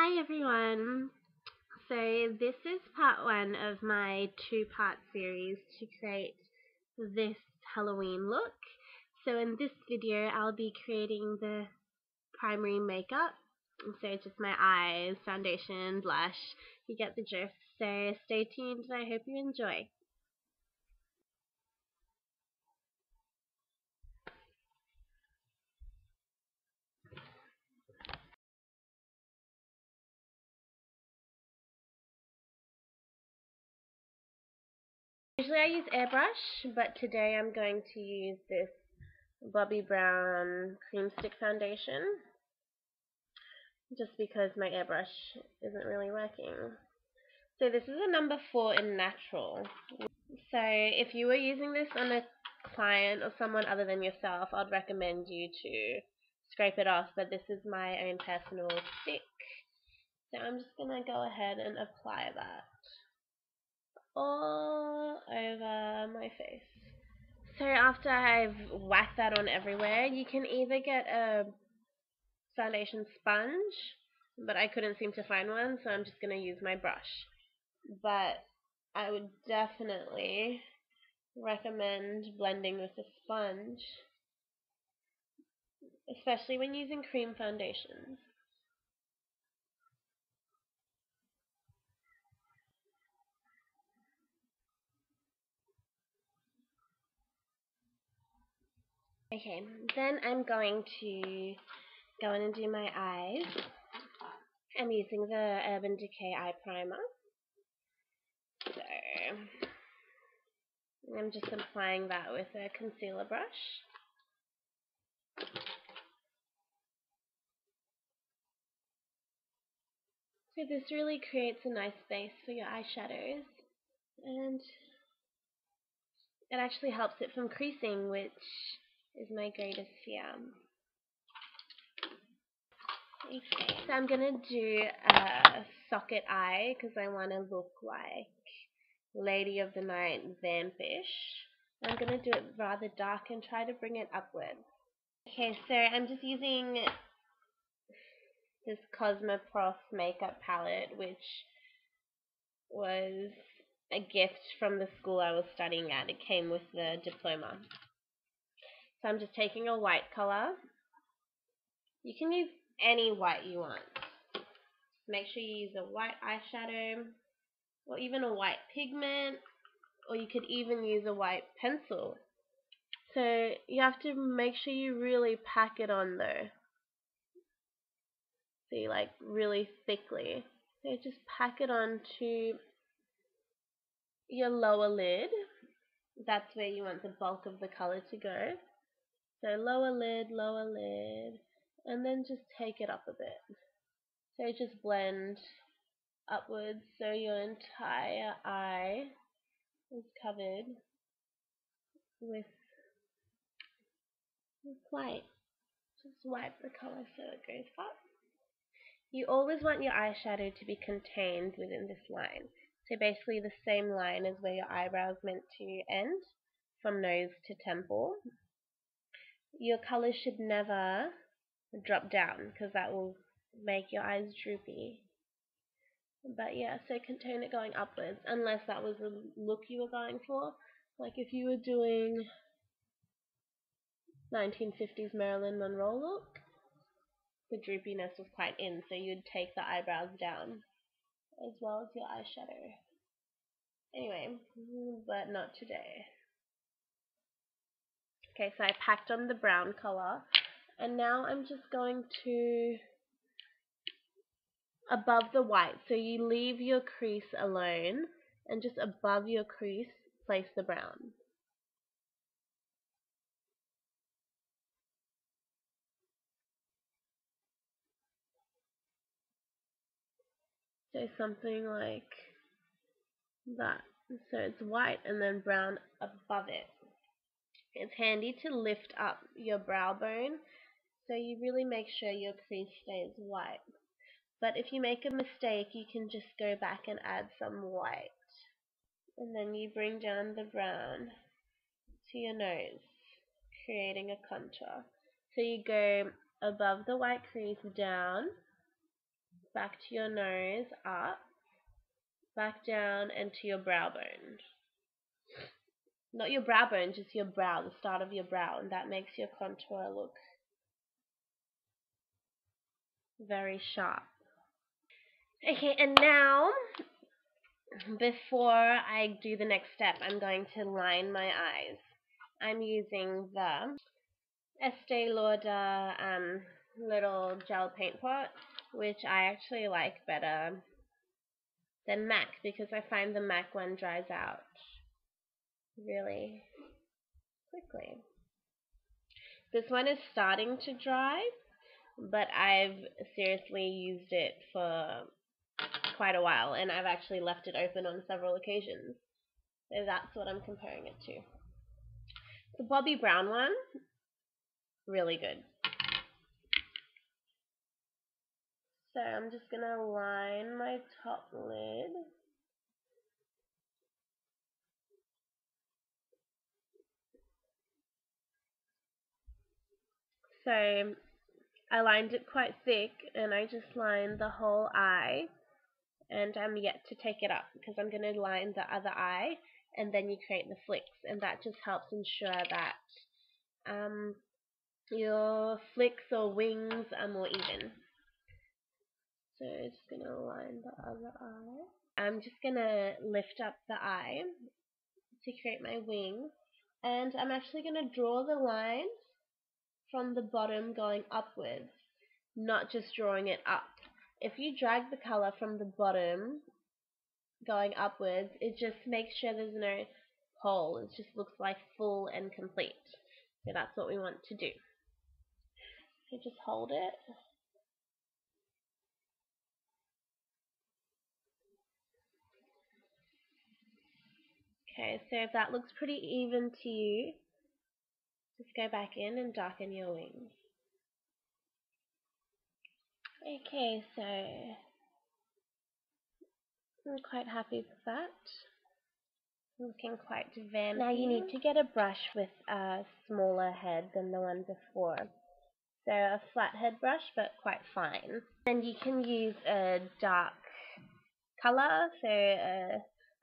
Hi everyone. So this is part one of my two-part series to create this Halloween look. So in this video I'll be creating the primary makeup. So just my eyes, foundation, blush. You get the gist. So stay tuned and I hope you enjoy. Usually I use airbrush, but today I'm going to use this Bobbi Brown cream stick foundation just because my airbrush isn't really working. So this is a number 4 in natural. So if you were using this on a client or someone other than yourself, I'd recommend you to scrape it off, but this is my own personal stick. So I'm just going to go ahead and apply that all over my face. So after I've whacked that on everywhere, you can either get a foundation sponge, but I couldn't seem to find one, so I'm just going to use my brush. But I would definitely recommend blending with a sponge, especially when using cream foundations. Okay, then I'm going to go in and do my eyes. I'm using the Urban Decay eye primer. So I'm just applying that with a concealer brush. So this really creates a nice base for your eyeshadows, and it actually helps it from creasing, which is my greatest fear. Okay, so I'm going to do a socket eye because I want to look like Lady of the Night vampish. I'm going to do it rather dark and try to bring it upwards. Okay, so I'm just using this Cosmoprof makeup palette, which was a gift from the school I was studying at. It came with the diploma. So I'm just taking a white color. You can use any white you want. Make sure you use a white eyeshadow, or even a white pigment, or you could even use a white pencil. So you have to make sure you really pack it on though. See, like really thickly. So just pack it onto your lower lid. That's where you want the bulk of the color to go. So lower lid, and then just take it up a bit. So just blend upwards so your entire eye is covered with white. Just wipe the color so it goes up. You always want your eyeshadow to be contained within this line. So basically the same line as where your eyebrow is meant to end, from nose to temple. Your color should never drop down because that will make your eyes droopy. But yeah, so contain it going upwards, unless that was the look you were going for. Like if you were doing 1950s Marilyn Monroe look, the droopiness was quite in, so you'd take the eyebrows down as well as your eyeshadow. Anyway, but not today. Okay, so I packed on the brown color, and now I'm just going to above the white, so you leave your crease alone, and just above your crease place the brown. So something like that. So it's white and then brown above it. It's handy to lift up your brow bone, so you really make sure your crease stays white. But if you make a mistake, you can just go back and add some white. And then you bring down the brown to your nose, creating a contour. So you go above the white crease down, back to your nose, up, back down, and to your brow bone. Not your brow bone, just your brow, the start of your brow, and that makes your contour look very sharp. Okay, and now, before I do the next step, I'm going to line my eyes. I'm using the Estee Lauder little gel paint pot, which I actually like better than MAC because I find the MAC one dries out really quickly. This one is starting to dry, but I've seriously used it for quite a while, and I've actually left it open on several occasions. So that's what I'm comparing it to. The Bobbi Brown one, really good. So I'm just going to line my top lid. So I lined it quite thick, and I just lined the whole eye, and I'm yet to take it up because I'm going to line the other eye, and then you create the flicks, and that just helps ensure that your flicks or wings are more even. So just going to line the other eye. I'm just going to lift up the eye to create my wings, and I'm actually going to draw the lines from the bottom going upwards, not just drawing it up. If you drag the color from the bottom going upwards, it just makes sure there's no hole. It just looks like full and complete. So that's what we want to do. So just hold it. Okay, so if that looks pretty even to you, just go back in and darken your wings. Okay, so I'm quite happy with that. Looking quite vampy. Now you need to get a brush with a smaller head than the one before. So a flathead brush, but quite fine. And you can use a dark color. So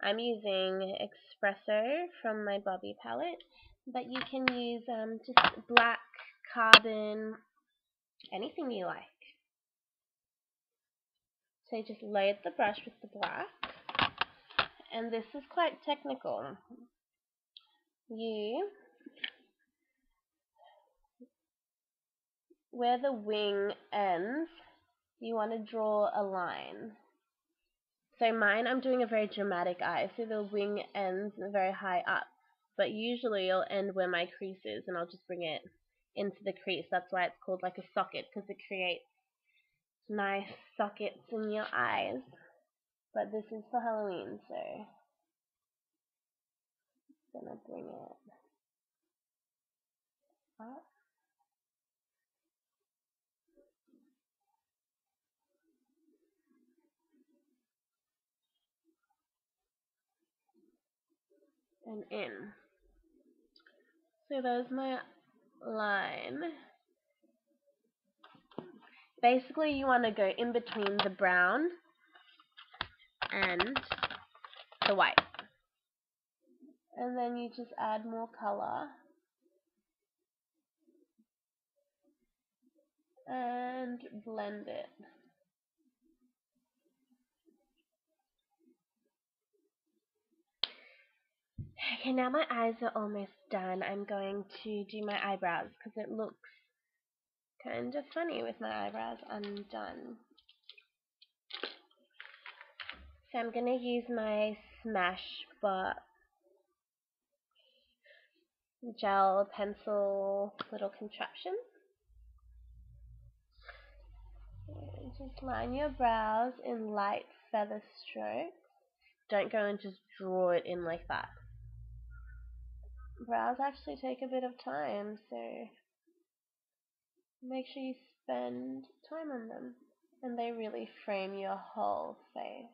I'm using Espresso from my Bobbi palette, but you can use just black, carbon, anything you like. So just load the brush with the black, and this is quite technical. Where the wing ends, you want to draw a line. So mine, I'm doing a very dramatic eye, so the wing ends very high up. But usually it'll end where my crease is, and I'll just bring it into the crease. That's why it's called like a socket, because it creates nice sockets in your eyes. But this is for Halloween, so I'm gonna bring it up. And in. So there's my line. Basically, you want to go in between the brown and the white. And then you just add more color. And blend it. Okay, now my eyes are almost done. I'm going to do my eyebrows because it looks kind of funny with my eyebrows undone. So I'm going to use my Smashbox gel pencil little contraption. Just line your brows in light feather strokes. Don't go and just draw it in like that. Brows actually take a bit of time, so make sure you spend time on them. And they really frame your whole face.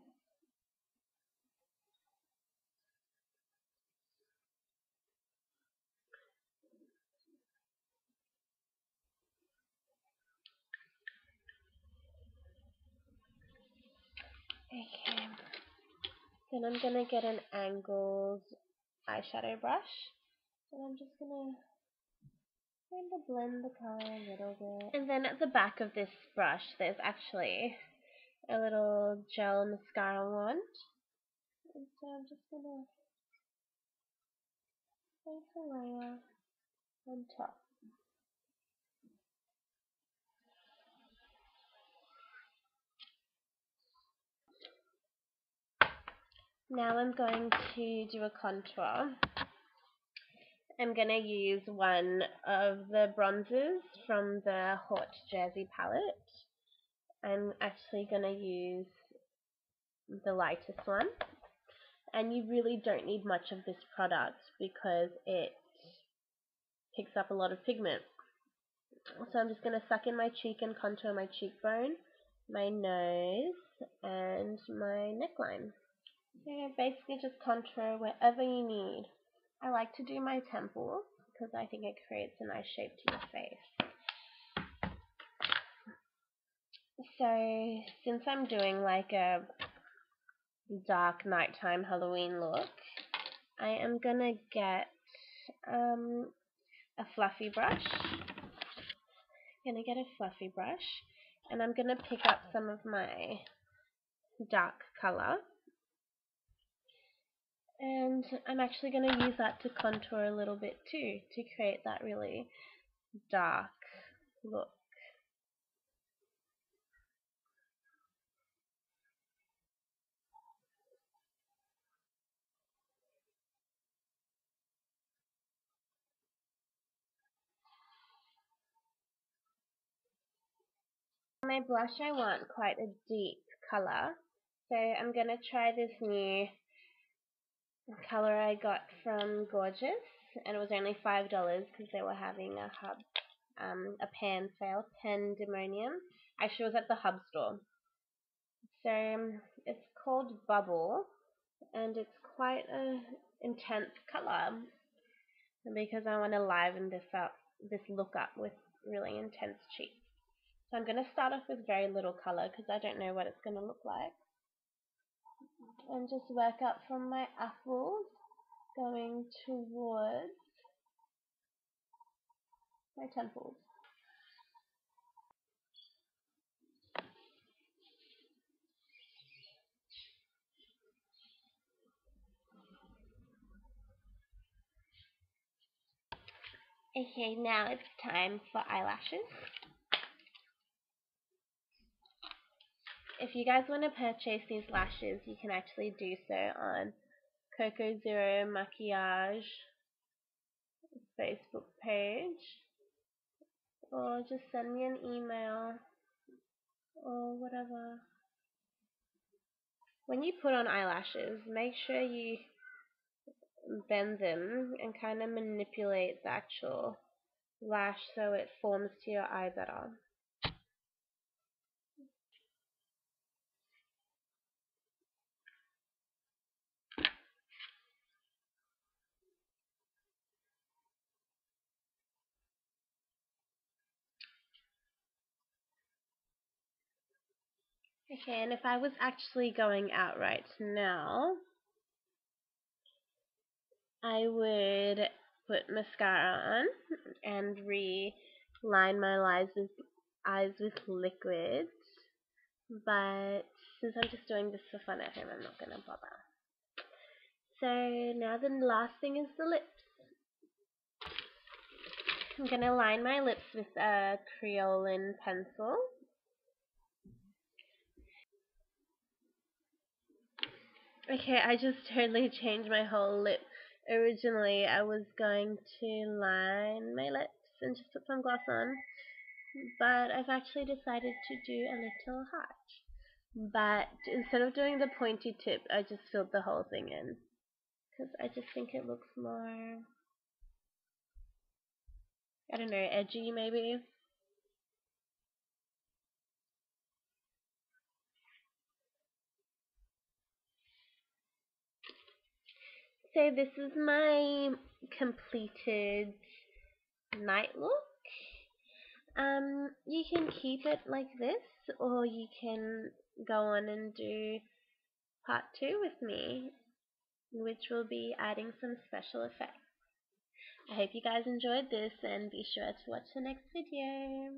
Then I'm going to get an angled eyeshadow brush. And I'm just going to kind of blend the color a little bit. And then at the back of this brush, there's actually a little gel mascara wand. And so I'm just going to place a layer on top. Now I'm going to do a contour. I'm going to use one of the bronzers from the Hot Jersey palette. I'm actually going to use the lightest one. And you really don't need much of this product because it picks up a lot of pigment. So I'm just going to suck in my cheek and contour my cheekbone, my nose, and my neckline. So basically just contour wherever you need. I like to do my temples because I think it creates a nice shape to your face. So since I'm doing like a dark nighttime Halloween look, I am going to get a fluffy brush. I'm going to get a fluffy brush and I'm going to pick up some of my dark color. And I'm actually going to use that to contour a little bit too, to create that really dark look. My blush, I want quite a deep color, so I'm going to try this new color I got from Gorgeous, and it was only $5 because they were having a pan sale, Pandemonium. Actually, it was at the Hub store. So it's called Bubble, and it's quite a intense color because I want to liven this look up with really intense cheeks. So I'm going to start off with very little color because I don't know what it's going to look like. And just work up from my apples going towards my temples. Okay, now it's time for eyelashes. If you guys want to purchase these lashes, you can actually do so on Coco Zero Maquillage Facebook page, or just send me an email or whatever. When you put on eyelashes, make sure you bend them and kind of manipulate the actual lash so it forms to your eye better. Okay, and if I was actually going out right now, I would put mascara on and re-line my eyes with liquid. But since I'm just doing this for fun at home, I'm not going to bother. So now the last thing is the lips. I'm going to line my lips with a Creolin pencil. Okay, I just totally changed my whole lip. Originally, I was going to line my lips and just put some gloss on, but I've actually decided to do a little heart. But instead of doing the pointy tip, I just filled the whole thing in, because I just think it looks more, I don't know, edgy maybe. So this is my completed night look. You can keep it like this, or you can go on and do part 2 with me, which will be adding some special effects. I hope you guys enjoyed this, and be sure to watch the next video.